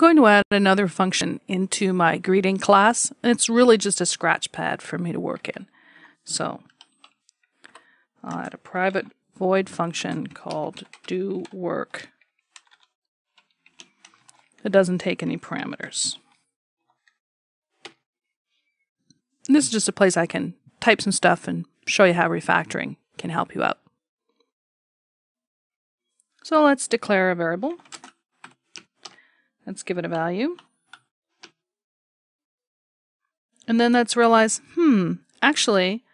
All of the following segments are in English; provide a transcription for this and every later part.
going to add another function into my greeting class, and it's really just a scratch pad for me to work in. So I'll add a private void function called doWork. It doesn't take any parameters. And this is just a place I can type some stuff and show you how refactoring can help you out. So let's declare a variable. Let's give it a value. And then let's realize, actually,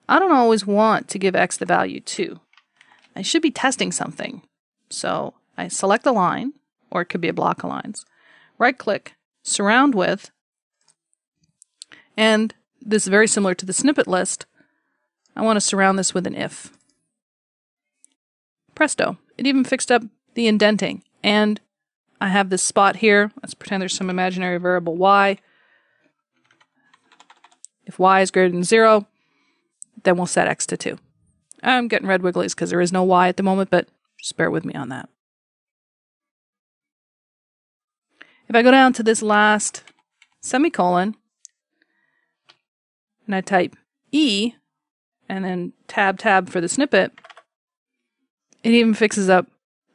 I don't always want to give x the value 2. I should be testing something. So I select a line, or it could be a block of lines. Right-click, surround with, and this is very similar to the snippet list. I want to surround this with an if. Presto, it even fixed up the indenting. And I have this spot here. Let's pretend there's some imaginary variable y. If y is greater than 0, then we'll set x to 2. I'm getting red wigglies because there is no y at the moment, but just bear with me on that. If I go down to this last semicolon, and I type E, and then tab for the snippet, it even fixes up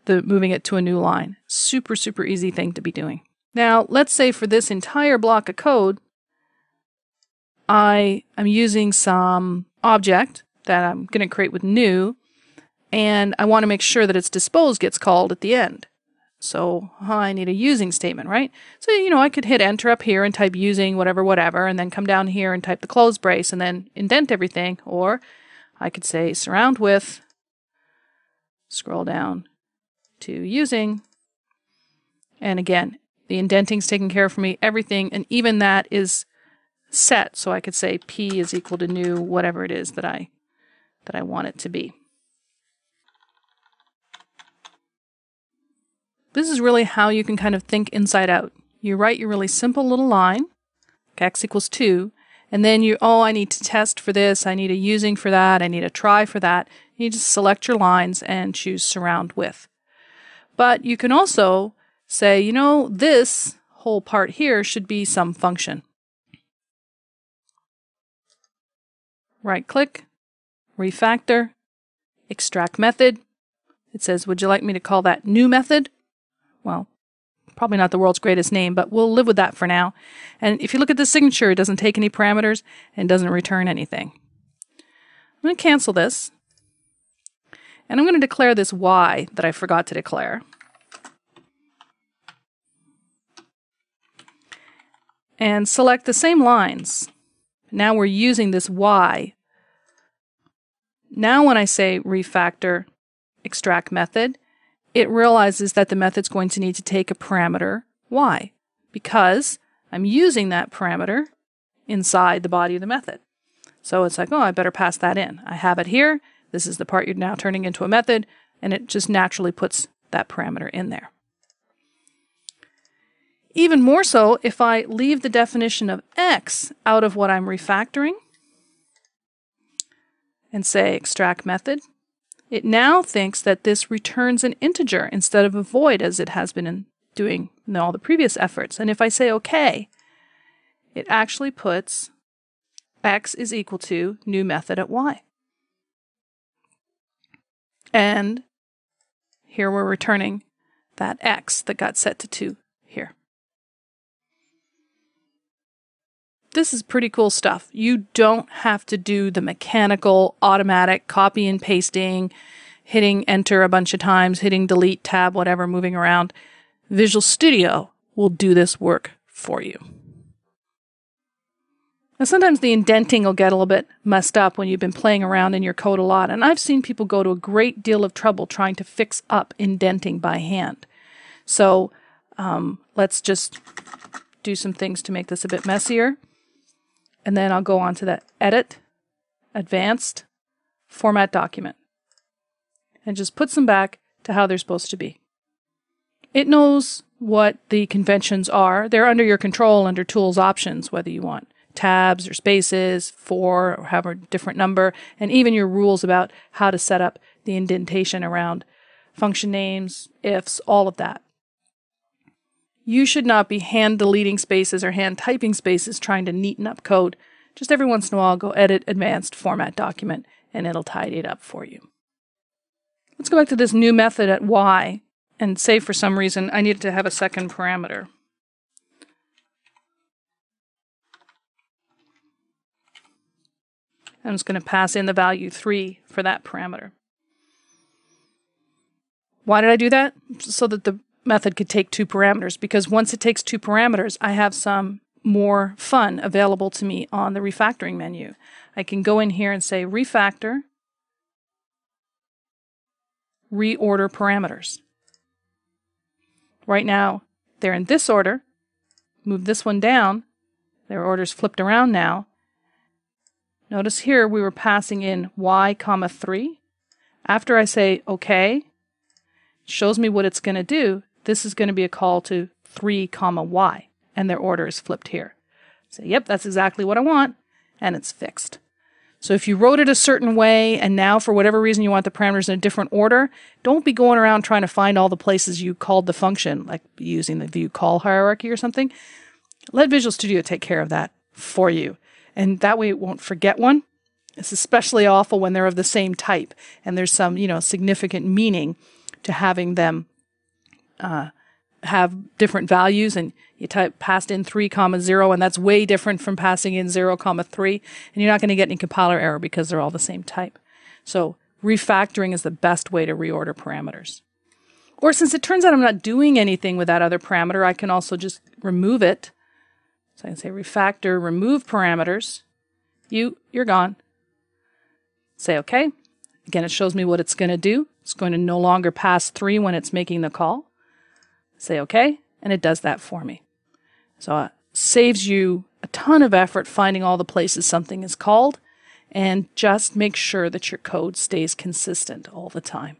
the moving it to a new line. Super, super easy thing to be doing. Now, let's say for this entire block of code, I am using some object that I'm going to create with new, and I want to make sure that its dispose gets called at the end. So I need a using statement, right? So, I could hit enter up here and type using whatever, and then come down here and type the close brace and then indent everything. Or I could say surround with, scroll down to using, and again, the indenting's taken care of for me, everything, and even that is set. So I could say p is equal to new, whatever it is that I want it to be. This is really how you can kind of think inside out. You write your really simple little line, x equals 2, and then I need to test for this, I need a using for that, I need a try for that. You just select your lines and choose surround with. But you can also say, this whole part here should be some function. Right-click, refactor, extract method. It says, would you like me to call that new method? Well, probably not the world's greatest name, but we'll live with that for now. And if you look at the signature, it doesn't take any parameters and doesn't return anything. I'm going to cancel this. And I'm going to declare this y that I forgot to declare. And select the same lines. Now we're using this y. Now when I say refactor extract method, it realizes that the method's going to need to take a parameter y, because I'm using that parameter inside the body of the method. So it's like, I better pass that in. I have it here. This is the part you're now turning into a method, and it just naturally puts that parameter in there. Even more so, if I leave the definition of x out of what I'm refactoring and say extract method, it now thinks that this returns an integer instead of a void as it has been doing in all the previous efforts. And if I say OK, it actually puts x is equal to new method at y. And here we're returning that x that got set to 2 here. This is pretty cool stuff. You don't have to do the mechanical, automatic copy and pasting, hitting enter a bunch of times, hitting delete, tab, whatever, moving around. Visual Studio will do this work for you. Now, sometimes the indenting will get a little bit messed up when you've been playing around in your code a lot, and I've seen people go to a great deal of trouble trying to fix up indenting by hand. So let's just do some things to make this a bit messier. And then I'll go on to that Edit, Advanced, Format Document. And just puts them back to how they're supposed to be. It knows what the conventions are. They're under your control under Tools Options, whether you want tabs or spaces, for, or have a different number, and even your rules about how to set up the indentation around function names, ifs, all of that. You should not be hand deleting spaces or hand typing spaces trying to neaten up code. Just every once in a while, go edit advanced format document and it'll tidy it up for you. Let's go back to this new method at y and say for some reason I needed to have a second parameter. I'm just going to pass in the value 3 for that parameter. Why did I do that? So that the method could take 2 parameters, because once it takes 2 parameters, I have some more fun available to me on the refactoring menu. I can go in here and say refactor, reorder parameters. Right now, they're in this order. Move this one down. Their order's flipped around now. Notice here we were passing in y, 3. After I say OK, it shows me what it's going to do. This is going to be a call to 3, y, and their order is flipped here. Say, yep, that's exactly what I want, and it's fixed. So if you wrote it a certain way, and now for whatever reason you want the parameters in a different order, don't be going around trying to find all the places you called the function, like using the view call hierarchy or something. Let Visual Studio take care of that for you. And that way it won't forget one. It's especially awful when they're of the same type and there's some, significant meaning to having them have different values, and you passed in 3, 0, and that's way different from passing in 0, 3, and you're not going to get any compiler error because they're all the same type. So refactoring is the best way to reorder parameters. Or since it turns out I'm not doing anything with that other parameter, I can also just remove it. So I can say refactor, remove parameters. You're gone. Say OK. Again, it shows me what it's going to do. It's going to no longer pass 3 when it's making the call. Say OK, and it does that for me. So it saves you a ton of effort finding all the places something is called, and just make sure that your code stays consistent all the time.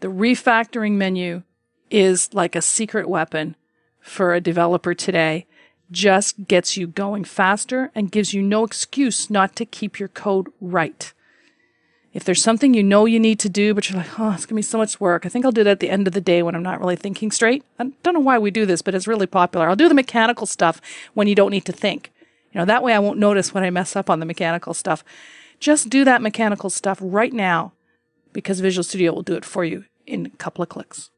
The refactoring menu is like a secret weapon for a developer today. Just gets you going faster and gives you no excuse not to keep your code right. If there's something you know you need to do, but you're like, oh, it's going to be so much work. I think I'll do that at the end of the day when I'm not really thinking straight. I don't know why we do this, but it's really popular. I'll do the mechanical stuff when you don't need to think. That way I won't notice when I mess up on the mechanical stuff. Just do that mechanical stuff right now, because Visual Studio will do it for you in a couple of clicks.